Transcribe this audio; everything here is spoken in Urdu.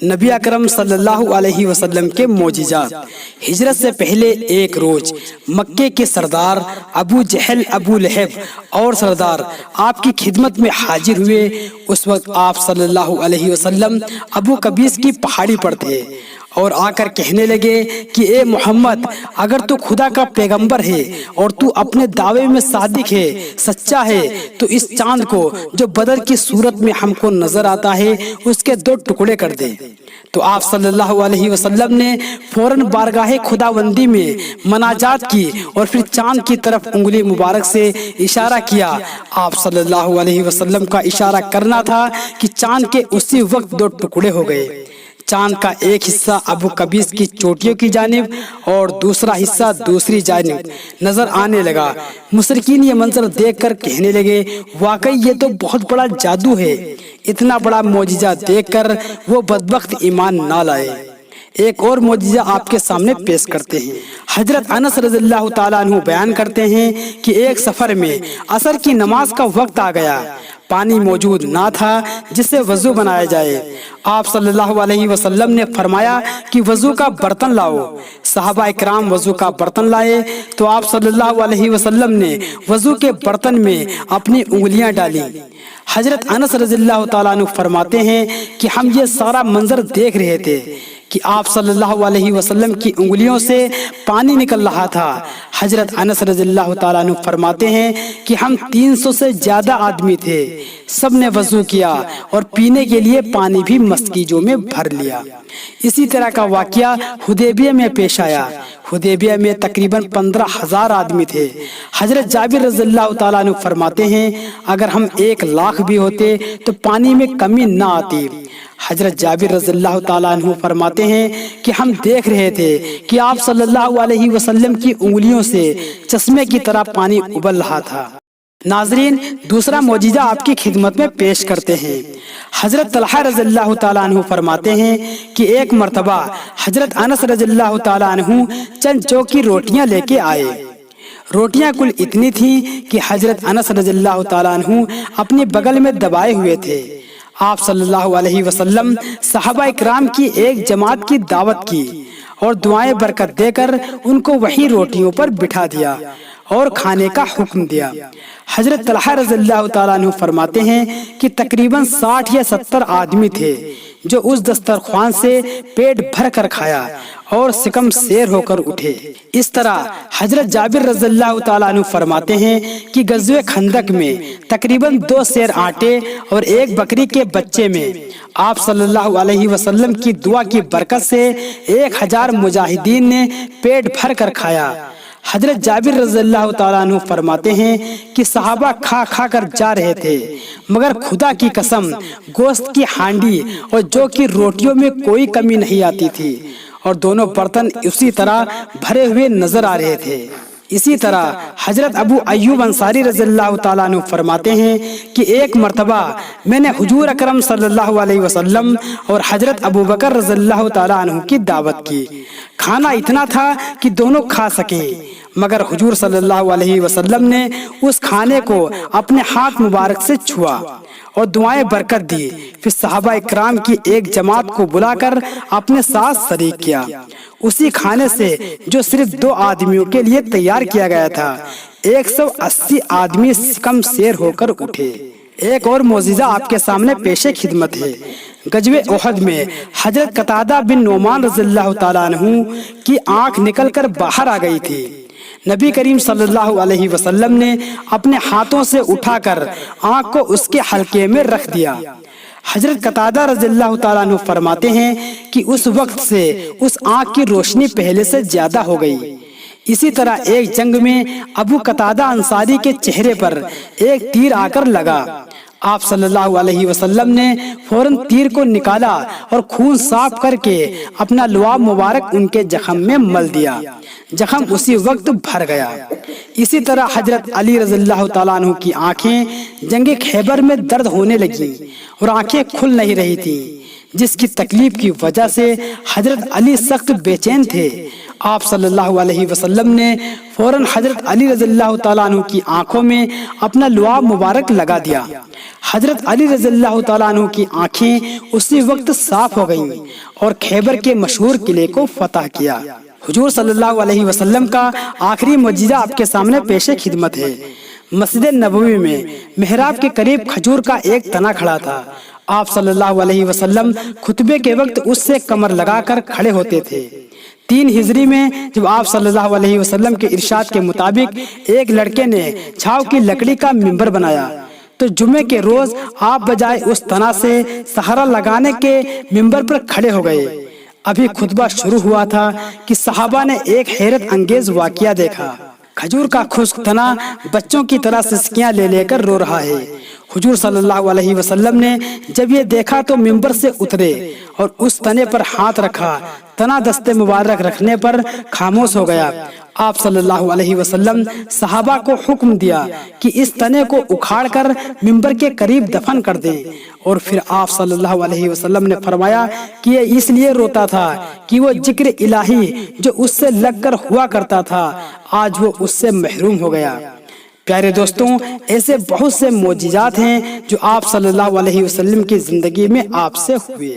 نبی اکرم صلی اللہ علیہ وسلم کے معجزات۔ ہجرت سے پہلے ایک روز مکے کے سردار ابو جہل، ابو لہب اور سردار آپ کی خدمت میں حاضر ہوئے۔ اس وقت آپ صلی اللہ علیہ وسلم ابو قبیس کی پہاڑی پر تھے اور آ کر کہنے لگے کہ اے محمد، اگر تو خدا کا پیغمبر ہے اور تو اپنے دعوے میں صادق ہے، سچا ہے، تو اس چاند کو جو بدر کی صورت میں ہم کو نظر آتا ہے اس کے 2 ٹکڑے کر دے۔ تو آپ صلی اللہ علیہ وسلم نے فوراً بارگاہ خداوندی میں مناجات کی اور پھر چاند کی طرف انگلی مبارک سے اشارہ کیا۔ آپ صلی اللہ علیہ وسلم کا اشارہ کرنا تھا کہ چاند کے اسی وقت 2 ٹکڑے ہو گئے۔ چاند کا ایک حصہ ابو قبیس کی چوٹیوں کی جانب اور دوسرا حصہ دوسری جانب نظر آنے لگا۔ مشرکین یہ منظر دیکھ کر کہنے لگے، واقعی یہ تو بہت بڑا جادو ہے۔ اتنا بڑا معجزہ دیکھ کر وہ بدبخت ایمان نہ لائے۔ ایک اور معجزہ آپ کے سامنے پیش کرتے ہیں۔ حضرت انس رضی اللہ تعالیٰ عنہ بیان کرتے ہیں کہ ایک سفر میں عصر کی نماز کا وقت آ گیا، پانی موجود نہ تھا جس سے وضو بنایا جائے۔ آپ صلی اللہ علیہ وسلم نے فرمایا کہ وضو کا برتن لاؤ۔ صحابہ اکرام وضو کا برتن لائے تو آپ صلی اللہ علیہ وسلم نے وضو کے برتن میں اپنی انگلیاں ڈالی۔ حضرت انس رضی اللہ تعالیٰ عنہ فرماتے ہیں کہ ہم یہ سارا منظر دیکھ رہے تھے کہ آپ صلی اللہ علیہ وسلم کی انگلیوں سے پانی نکل رہا تھا۔ حضرت انس رضی اللہ تعالیٰ عنہ فرماتے ہیں کہ ہم 300 سے زیادہ آدمی تھے، سب نے وضو کیا اور پینے کے لیے پانی بھی مسکیجوں میں بھر لیا۔ اسی طرح کا واقعہ حدیبیہ میں پیش آیا۔ حدیبیہ میں تقریباً 15,000 آدمی تھے۔ حضرت جابر رضی اللہ تعالیٰ عنہ فرماتے ہیں اگر ہم 1,00,000 بھی ہوتے تو پانی میں کمی نہ آتی۔ حضرت جابر رضی اللہ تعالیٰ عنہ فرماتے ہیں کہ ہم دیکھ رہے تھے کہ آپ صلی اللہ علیہ وسلم کی انگلیوں سے چشمے کی طرح پانی ابل رہا تھا۔ ناظرین، دوسرا معجزہ آپ کی خدمت میں پیش کرتے ہیں۔ حضرت طلحہ رضی اللہ تعالیٰ عنہ فرماتے ہیں کہ ایک مرتبہ حضرت انس رضی اللہ تعالیٰ عنہ چند جو کی روٹیاں لے کے آئے۔ روٹیاں کل اتنی تھیں کہ حضرت انس رضی اللہ تعالیٰ عنہ اپنے بغل میں دبائے ہوئے تھے۔ آپ صلی اللہ علیہ وسلم صحابہ اکرام کی ایک جماعت کی دعوت کی اور دعائیں برکت دے کر ان کو وہی روٹیوں پر بٹھا دیا اور کھانے کا حکم دیا۔ حضرت طلحہ رضی اللہ تعالیٰ عنہ فرماتے ہیں کہ تقریباً 60 یا 70 آدمی تھے جو اس دسترخوان سے پیٹ بھر کر کھایا اور سکم سیر ہو کر اٹھے۔ اس طرح حضرت جابر رضی اللہ تعالیٰ عنہ فرماتے ہیں کہ غزوہ خندق میں تقریباً 2 سیر آٹے اور 1 بکری کے بچے میں آپ صلی اللہ علیہ وسلم کی دعا کی برکت سے 1000 مجاہدین نے پیٹ بھر کر کھایا۔ حضرت جابر رضی اللہ تعالیٰ عنہ فرماتے ہیں کہ صحابہ کھا کھا کر جا رہے تھے، مگر خدا کی قسم گوشت کی ہانڈی اور جو کی روٹیوں میں کوئی کمی نہیں آتی تھی اور دونوں برتن اسی طرح بھرے ہوئے نظر آ رہے تھے۔ اسی طرح حضرت ابو ایوب انصاری رضی اللہ تعالیٰ عنہ فرماتے ہیں کہ ایک مرتبہ میں نے حضور اکرم صلی اللہ علیہ وسلم اور حضرت ابو بکر رضی اللہ تعالیٰ عنہ کی دعوت کی۔ کھانا اتنا تھا کہ دونوں کھا سکیں، مگر حضور صلی اللہ علیہ وسلم نے اس کھانے کو اپنے ہاتھ مبارک سے چھوا اور دعائیں برکت دی۔ پھر صحابہ اکرام کی ایک جماعت کو بلا کر اپنے ساتھ شریک کیا۔ اسی کھانے سے جو صرف 2 آدمیوں کے لیے تیار کیا گیا تھا 180 آدمی کم سیر ہو کر اٹھے۔ ایک اور معجزہ آپ کے سامنے پیش خدمت ہے۔ غزوہ احد میں حضرت قتادہ بن نعمان رضی اللہ تعالیٰ عنہ کی آنکھ نکل کر باہر آ گئی تھی۔ نبی کریم صلی اللہ علیہ وسلم نے اپنے ہاتھوں سے اٹھا کر آنکھ کو اس کے حلقے میں رکھ دیا۔ حضرت قتادہ رضی اللہ تعالیٰ عنہ فرماتے ہیں کہ اس وقت سے اس آنکھ کی روشنی پہلے سے زیادہ ہو گئی۔ اسی طرح ایک جنگ میں ابو قتادہ انصاری کے چہرے پر ایک تیر آ کر لگا۔ آپ صلی اللہ علیہ وسلم نے فوراً تیر کو نکالا اور خون صاف کر کے اپنا لعاب مبارک ان کے زخم میں مل دیا۔ زخم اسی وقت بھر گیا۔ اسی طرح حضرت علی رضی اللہ تعالیٰ عنہ کی آنکھیں جنگ خیبر میں درد ہونے لگیں اور آنکھیں کھل نہیں رہی تھیں، جس کی تکلیف کی وجہ سے حضرت علی سخت بے چین تھے۔ آپ صلی اللہ علیہ وسلم نے فوراً حضرت علی رضی اللہ تعالیٰ عنہ کی آنکھوں میں اپنا لعاب مبارک لگا دیا۔ حضرت علی رضی اللہ تعالیٰ عنہ کی آنکھیں اسی وقت صاف ہو گئیں اور خیبر کے مشہور قلعے کو فتح کیا۔ حضور صلی اللہ علیہ وسلم کا آخری معجزہ آپ کے سامنے پیش خدمت ہے۔ مسجد نبوی میں محراب کے قریب کھجور کا ایک تنا کھڑا تھا۔ آپ صلی اللہ علیہ وسلم خطبے کے وقت اس سے کمر لگا کر کھڑے ہوتے تھے۔ 3 ہجری میں جب آپ صلی اللہ علیہ وسلم کے ارشاد کے مطابق ایک لڑکے نے چھاؤ کی لکڑی کا ممبر بنایا تو جمعے کے روز آپ بجائے اس تنا سے سہارا لگانے کے ممبر پر کھڑے ہو گئے۔ ابھی خطبہ شروع ہوا تھا کہ صحابہ نے ایک حیرت انگیز واقعہ دیکھا۔ کھجور کا خشک تنا بچوں کی طرح سسکیاں لے لے کر رو رہا ہے۔ حضور صلی اللہ علیہ وسلم نے جب یہ دیکھا تو ممبر سے اترے اور اس تنے پر ہاتھ رکھا۔ تنا دست مبارک رکھنے پر خاموش ہو گیا۔ آپ صلی اللہ علیہ وسلم صحابہ کو حکم دیا کہ اس تنے کو اکھاڑ کر ممبر کے قریب دفن کر دیں، اور پھر آپ صلی اللہ علیہ وسلم نے فرمایا کہ یہ اس لیے روتا تھا کہ وہ ذکر الہی جو اس سے لگ کر ہوا کرتا تھا آج وہ اس سے محروم ہو گیا۔ پیارے دوستوں، ایسے بہت سے معجزات ہیں جو آپ صلی اللہ علیہ وسلم کی زندگی میں آپ سے ہوئے۔